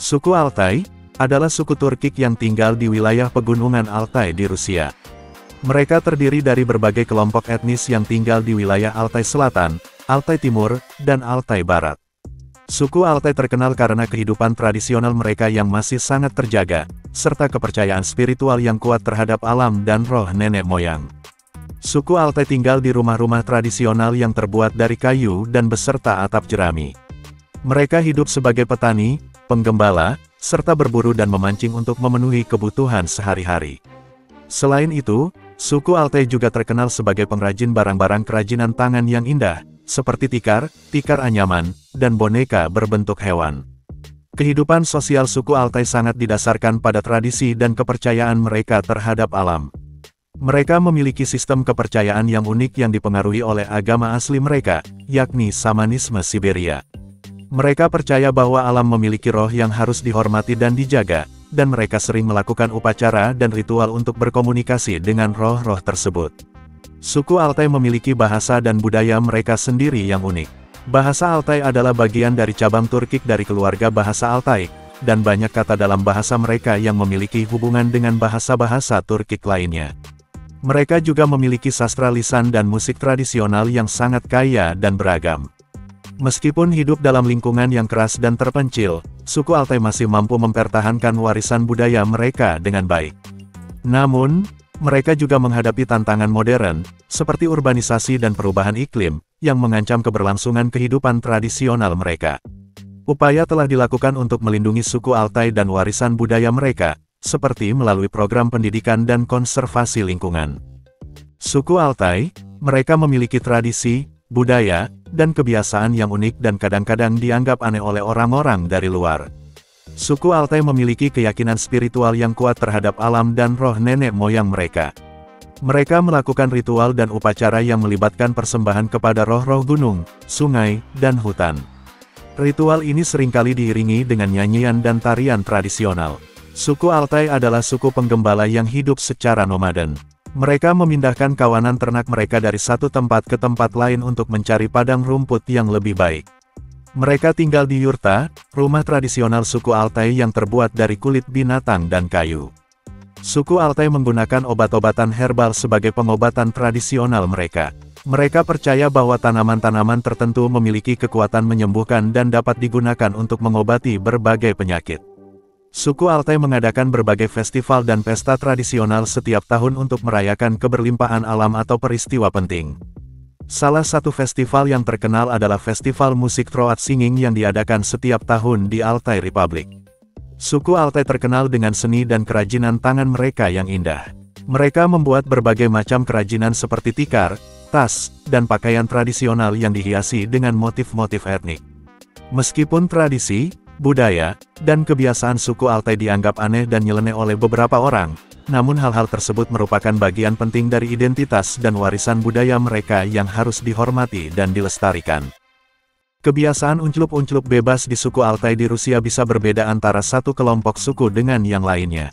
Suku Altai adalah suku Turkik yang tinggal di wilayah pegunungan Altai di Rusia. Mereka terdiri dari berbagai kelompok etnis yang tinggal di wilayah Altai Selatan, Altai Timur, dan Altai Barat. Suku Altai terkenal karena kehidupan tradisional mereka yang masih sangat terjaga, serta kepercayaan spiritual yang kuat terhadap alam dan roh nenek moyang. Suku Altai tinggal di rumah-rumah tradisional yang terbuat dari kayu dan beserta atap jerami. Mereka hidup sebagai petani, penggembala, serta berburu dan memancing untuk memenuhi kebutuhan sehari-hari. Selain itu, suku Altai juga terkenal sebagai pengrajin barang-barang kerajinan tangan yang indah, seperti tikar, tikar anyaman, dan boneka berbentuk hewan. Kehidupan sosial suku Altai sangat didasarkan pada tradisi dan kepercayaan mereka terhadap alam. Mereka memiliki sistem kepercayaan yang unik yang dipengaruhi oleh agama asli mereka, yakni Shamanisme Siberia. Mereka percaya bahwa alam memiliki roh yang harus dihormati dan dijaga, dan mereka sering melakukan upacara dan ritual untuk berkomunikasi dengan roh-roh tersebut. Suku Altai memiliki bahasa dan budaya mereka sendiri yang unik. Bahasa Altai adalah bagian dari cabang Turkik dari keluarga bahasa Altai, dan banyak kata dalam bahasa mereka yang memiliki hubungan dengan bahasa-bahasa Turkik lainnya. Mereka juga memiliki sastra lisan dan musik tradisional yang sangat kaya dan beragam. Meskipun hidup dalam lingkungan yang keras dan terpencil, suku Altai masih mampu mempertahankan warisan budaya mereka dengan baik. Namun, mereka juga menghadapi tantangan modern, seperti urbanisasi dan perubahan iklim, yang mengancam keberlangsungan kehidupan tradisional mereka. Upaya telah dilakukan untuk melindungi suku Altai dan warisan budaya mereka, seperti melalui program pendidikan dan konservasi lingkungan. Suku Altai, mereka memiliki tradisi, budaya, dan kebiasaan yang unik dan kadang-kadang dianggap aneh oleh orang-orang dari luar. Suku Altai memiliki keyakinan spiritual yang kuat terhadap alam dan roh nenek moyang mereka. Mereka melakukan ritual dan upacara yang melibatkan persembahan kepada roh-roh gunung, sungai, dan hutan. Ritual ini seringkali diiringi dengan nyanyian dan tarian tradisional. Suku Altai adalah suku penggembala yang hidup secara nomaden. Mereka memindahkan kawanan ternak mereka dari satu tempat ke tempat lain untuk mencari padang rumput yang lebih baik. Mereka tinggal di yurta, rumah tradisional suku Altai yang terbuat dari kulit binatang dan kayu. Suku Altai menggunakan obat-obatan herbal sebagai pengobatan tradisional mereka. Mereka percaya bahwa tanaman-tanaman tertentu memiliki kekuatan menyembuhkan dan dapat digunakan untuk mengobati berbagai penyakit. Suku Altai mengadakan berbagai festival dan pesta tradisional setiap tahun untuk merayakan keberlimpahan alam atau peristiwa penting. Salah satu festival yang terkenal adalah Festival Musik Throat Singing yang diadakan setiap tahun di Altai Republic. Suku Altai terkenal dengan seni dan kerajinan tangan mereka yang indah. Mereka membuat berbagai macam kerajinan seperti tikar, tas, dan pakaian tradisional yang dihiasi dengan motif-motif etnik. Meskipun tradisi, budaya, dan kebiasaan suku Altai dianggap aneh dan nyeleneh oleh beberapa orang, namun hal-hal tersebut merupakan bagian penting dari identitas dan warisan budaya mereka yang harus dihormati dan dilestarikan. Kebiasaan unclup-unclup bebas di suku Altai di Rusia bisa berbeda antara satu kelompok suku dengan yang lainnya.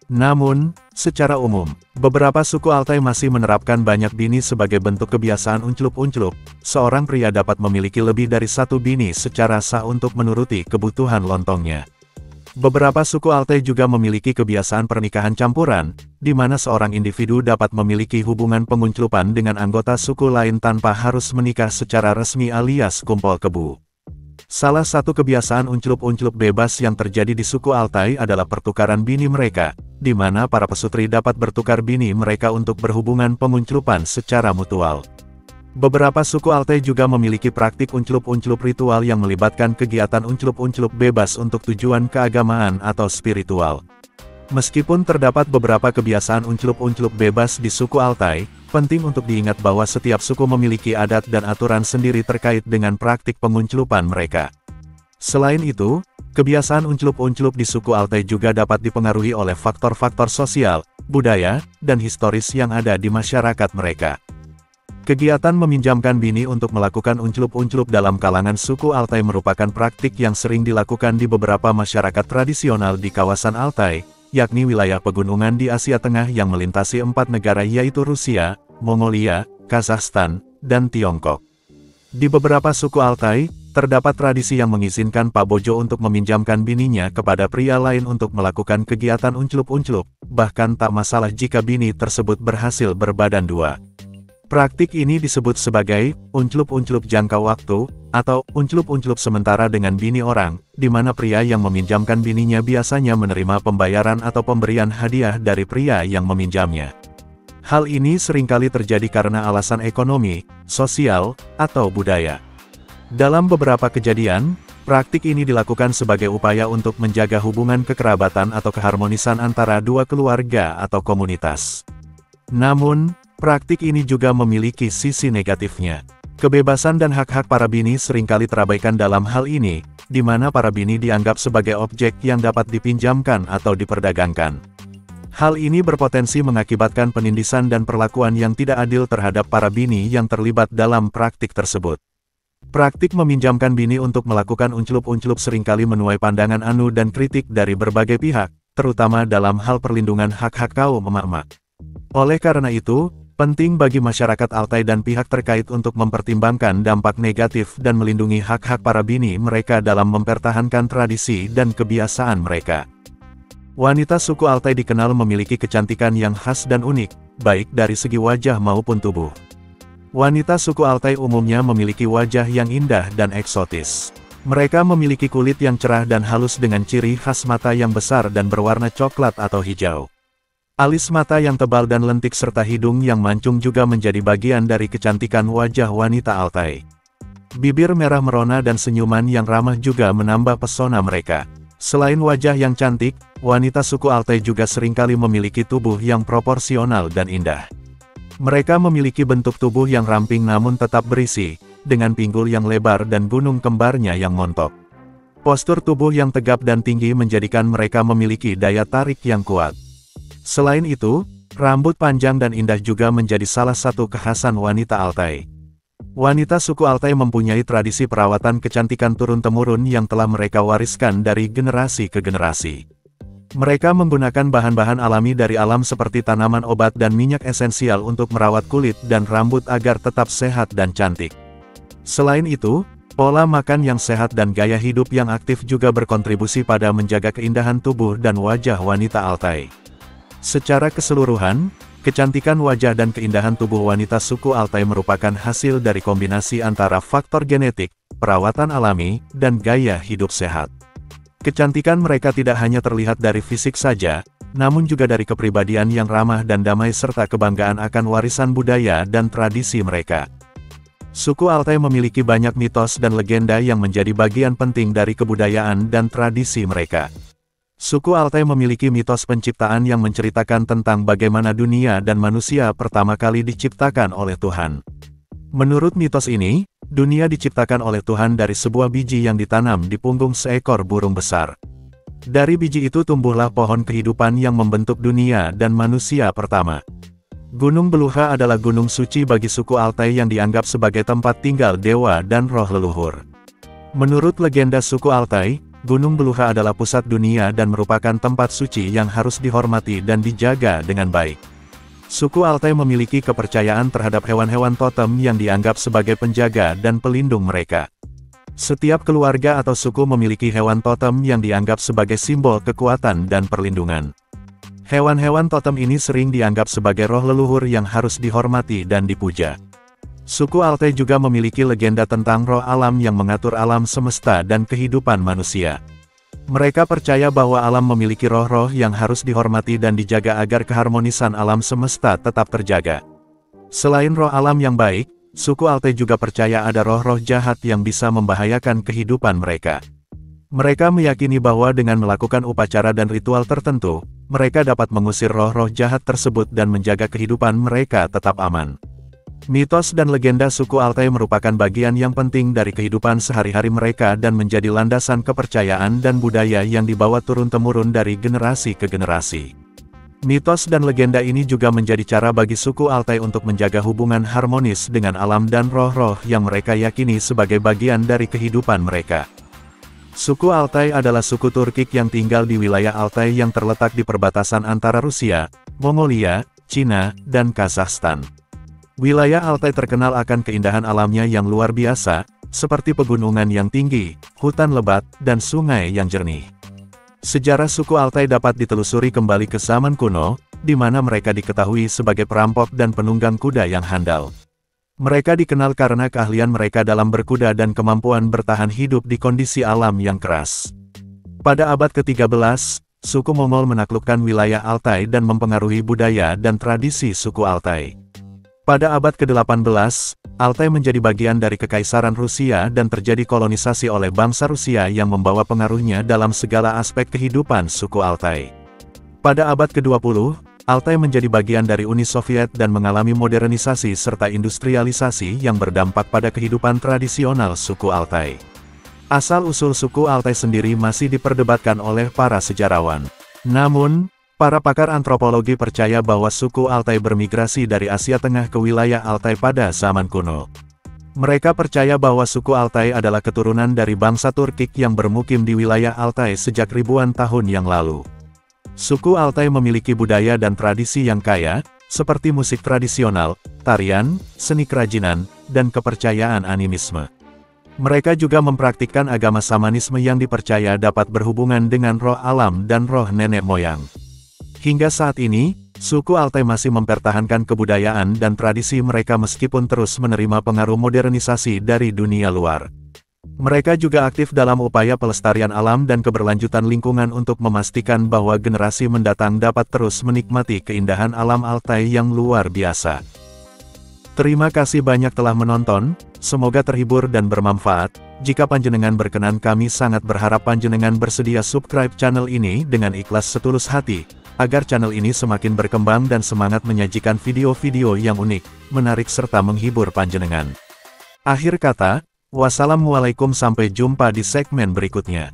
Namun, secara umum, beberapa suku Altai masih menerapkan banyak bini sebagai bentuk kebiasaan unclup-unclup. Seorang pria dapat memiliki lebih dari satu bini secara sah untuk menuruti kebutuhan lontongnya. Beberapa suku Altai juga memiliki kebiasaan pernikahan campuran, di mana seorang individu dapat memiliki hubungan pengunclupan dengan anggota suku lain tanpa harus menikah secara resmi alias kumpul kebo. Salah satu kebiasaan unclup-unclup bebas yang terjadi di suku Altai adalah pertukaran bini mereka, di mana para pesutri dapat bertukar bini mereka untuk berhubungan pengunclupan secara mutual. Beberapa suku Altai juga memiliki praktik unclup-unclup ritual yang melibatkan kegiatan unclup-unclup bebas untuk tujuan keagamaan atau spiritual. Meskipun terdapat beberapa kebiasaan unclup-unclup bebas di suku Altai, penting untuk diingat bahwa setiap suku memiliki adat dan aturan sendiri terkait dengan praktik pengunclupan mereka. Selain itu, kebiasaan unclup-unclup di suku Altai juga dapat dipengaruhi oleh faktor-faktor sosial, budaya, dan historis yang ada di masyarakat mereka. Kegiatan meminjamkan bini untuk melakukan unclup-unclup dalam kalangan suku Altai merupakan praktik yang sering dilakukan di beberapa masyarakat tradisional di kawasan Altai, yakni wilayah pegunungan di Asia Tengah yang melintasi 4 negara yaitu Rusia, Mongolia, Kazakhstan, dan Tiongkok. Di beberapa suku Altai, terdapat tradisi yang mengizinkan Pak Bojo untuk meminjamkan bininya kepada pria lain untuk melakukan kegiatan unclup-unclup, bahkan tak masalah jika bini tersebut berhasil berbadan dua. Praktik ini disebut sebagai unclup-unclup jangka waktu, atau unclup-unclup sementara dengan bini orang, di mana pria yang meminjamkan bininya biasanya menerima pembayaran atau pemberian hadiah dari pria yang meminjamnya. Hal ini seringkali terjadi karena alasan ekonomi, sosial, atau budaya. Dalam beberapa kejadian, praktik ini dilakukan sebagai upaya untuk menjaga hubungan kekerabatan atau keharmonisan antara dua keluarga atau komunitas. Namun, praktik ini juga memiliki sisi negatifnya. Kebebasan dan hak-hak para bini seringkali terabaikan dalam hal ini, di mana para bini dianggap sebagai objek yang dapat dipinjamkan atau diperdagangkan. Hal ini berpotensi mengakibatkan penindisan dan perlakuan yang tidak adil terhadap para bini yang terlibat dalam praktik tersebut. Praktik meminjamkan bini untuk melakukan unclup-unclup seringkali menuai pandangan anu dan kritik dari berbagai pihak, terutama dalam hal perlindungan hak-hak kaum emak-emak. Oleh karena itu, penting bagi masyarakat Altai dan pihak terkait untuk mempertimbangkan dampak negatif dan melindungi hak-hak para bini mereka dalam mempertahankan tradisi dan kebiasaan mereka. Wanita suku Altai dikenal memiliki kecantikan yang khas dan unik, baik dari segi wajah maupun tubuh. Wanita suku Altai umumnya memiliki wajah yang indah dan eksotis. Mereka memiliki kulit yang cerah dan halus dengan ciri khas mata yang besar dan berwarna coklat atau hijau. Alis mata yang tebal dan lentik serta hidung yang mancung juga menjadi bagian dari kecantikan wajah wanita Altai. Bibir merah merona dan senyuman yang ramah juga menambah pesona mereka. Selain wajah yang cantik, wanita suku Altai juga seringkali memiliki tubuh yang proporsional dan indah. Mereka memiliki bentuk tubuh yang ramping namun tetap berisi, dengan pinggul yang lebar dan gunung kembarnya yang montok. Postur tubuh yang tegap dan tinggi menjadikan mereka memiliki daya tarik yang kuat. Selain itu, rambut panjang dan indah juga menjadi salah satu kekhasan wanita Altai. Wanita suku Altai mempunyai tradisi perawatan kecantikan turun-temurun yang telah mereka wariskan dari generasi ke generasi. Mereka menggunakan bahan-bahan alami dari alam seperti tanaman obat dan minyak esensial untuk merawat kulit dan rambut agar tetap sehat dan cantik. Selain itu, pola makan yang sehat dan gaya hidup yang aktif juga berkontribusi pada menjaga keindahan tubuh dan wajah wanita Altai. Secara keseluruhan, kecantikan wajah dan keindahan tubuh wanita suku Altai merupakan hasil dari kombinasi antara faktor genetik, perawatan alami, dan gaya hidup sehat. Kecantikan mereka tidak hanya terlihat dari fisik saja, namun juga dari kepribadian yang ramah dan damai serta kebanggaan akan warisan budaya dan tradisi mereka. Suku Altai memiliki banyak mitos dan legenda yang menjadi bagian penting dari kebudayaan dan tradisi mereka. Suku Altai memiliki mitos penciptaan yang menceritakan tentang bagaimana dunia dan manusia pertama kali diciptakan oleh Tuhan. Menurut mitos ini, dunia diciptakan oleh Tuhan dari sebuah biji yang ditanam di punggung seekor burung besar. Dari biji itu tumbuhlah pohon kehidupan yang membentuk dunia dan manusia pertama. Gunung Beluha adalah gunung suci bagi suku Altai yang dianggap sebagai tempat tinggal dewa dan roh leluhur. Menurut legenda suku Altai, Gunung Beluha adalah pusat dunia dan merupakan tempat suci yang harus dihormati dan dijaga dengan baik. Suku Altai memiliki kepercayaan terhadap hewan-hewan totem yang dianggap sebagai penjaga dan pelindung mereka. Setiap keluarga atau suku memiliki hewan totem yang dianggap sebagai simbol kekuatan dan perlindungan. Hewan-hewan totem ini sering dianggap sebagai roh leluhur yang harus dihormati dan dipuja. Suku Altai juga memiliki legenda tentang roh alam yang mengatur alam semesta dan kehidupan manusia. Mereka percaya bahwa alam memiliki roh-roh yang harus dihormati dan dijaga agar keharmonisan alam semesta tetap terjaga. Selain roh alam yang baik, suku Altai juga percaya ada roh-roh jahat yang bisa membahayakan kehidupan mereka. Mereka meyakini bahwa dengan melakukan upacara dan ritual tertentu, mereka dapat mengusir roh-roh jahat tersebut dan menjaga kehidupan mereka tetap aman. Mitos dan legenda suku Altai merupakan bagian yang penting dari kehidupan sehari-hari mereka dan menjadi landasan kepercayaan dan budaya yang dibawa turun-temurun dari generasi ke generasi. Mitos dan legenda ini juga menjadi cara bagi suku Altai untuk menjaga hubungan harmonis dengan alam dan roh-roh yang mereka yakini sebagai bagian dari kehidupan mereka. Suku Altai adalah suku Turkik yang tinggal di wilayah Altai yang terletak di perbatasan antara Rusia, Mongolia, Cina, dan Kazakhstan. Wilayah Altai terkenal akan keindahan alamnya yang luar biasa, seperti pegunungan yang tinggi, hutan lebat, dan sungai yang jernih. Sejarah suku Altai dapat ditelusuri kembali ke zaman kuno, di mana mereka diketahui sebagai perampok dan penunggang kuda yang handal. Mereka dikenal karena keahlian mereka dalam berkuda dan kemampuan bertahan hidup di kondisi alam yang keras. Pada abad ke-13, suku Mongol menaklukkan wilayah Altai dan mempengaruhi budaya dan tradisi suku Altai. Pada abad ke-18, Altai menjadi bagian dari Kekaisaran Rusia dan terjadi kolonisasi oleh bangsa Rusia yang membawa pengaruhnya dalam segala aspek kehidupan suku Altai. Pada abad ke-20, Altai menjadi bagian dari Uni Soviet dan mengalami modernisasi serta industrialisasi yang berdampak pada kehidupan tradisional suku Altai. Asal-usul suku Altai sendiri masih diperdebatkan oleh para sejarawan. Namun, para pakar antropologi percaya bahwa suku Altai bermigrasi dari Asia Tengah ke wilayah Altai pada zaman kuno. Mereka percaya bahwa suku Altai adalah keturunan dari bangsa Turkik yang bermukim di wilayah Altai sejak ribuan tahun yang lalu. Suku Altai memiliki budaya dan tradisi yang kaya, seperti musik tradisional, tarian, seni kerajinan, dan kepercayaan animisme. Mereka juga mempraktikkan agama samanisme yang dipercaya dapat berhubungan dengan roh alam dan roh nenek moyang. Hingga saat ini, suku Altai masih mempertahankan kebudayaan dan tradisi mereka meskipun terus menerima pengaruh modernisasi dari dunia luar. Mereka juga aktif dalam upaya pelestarian alam dan keberlanjutan lingkungan untuk memastikan bahwa generasi mendatang dapat terus menikmati keindahan alam Altai yang luar biasa. Terima kasih banyak telah menonton, semoga terhibur dan bermanfaat. Jika panjenengan berkenan, kami sangat berharap panjenengan bersedia subscribe channel ini dengan ikhlas setulus hati, agar channel ini semakin berkembang dan semangat menyajikan video-video yang unik, menarik serta menghibur panjenengan. Akhir kata, wassalamualaikum, sampai jumpa di segmen berikutnya.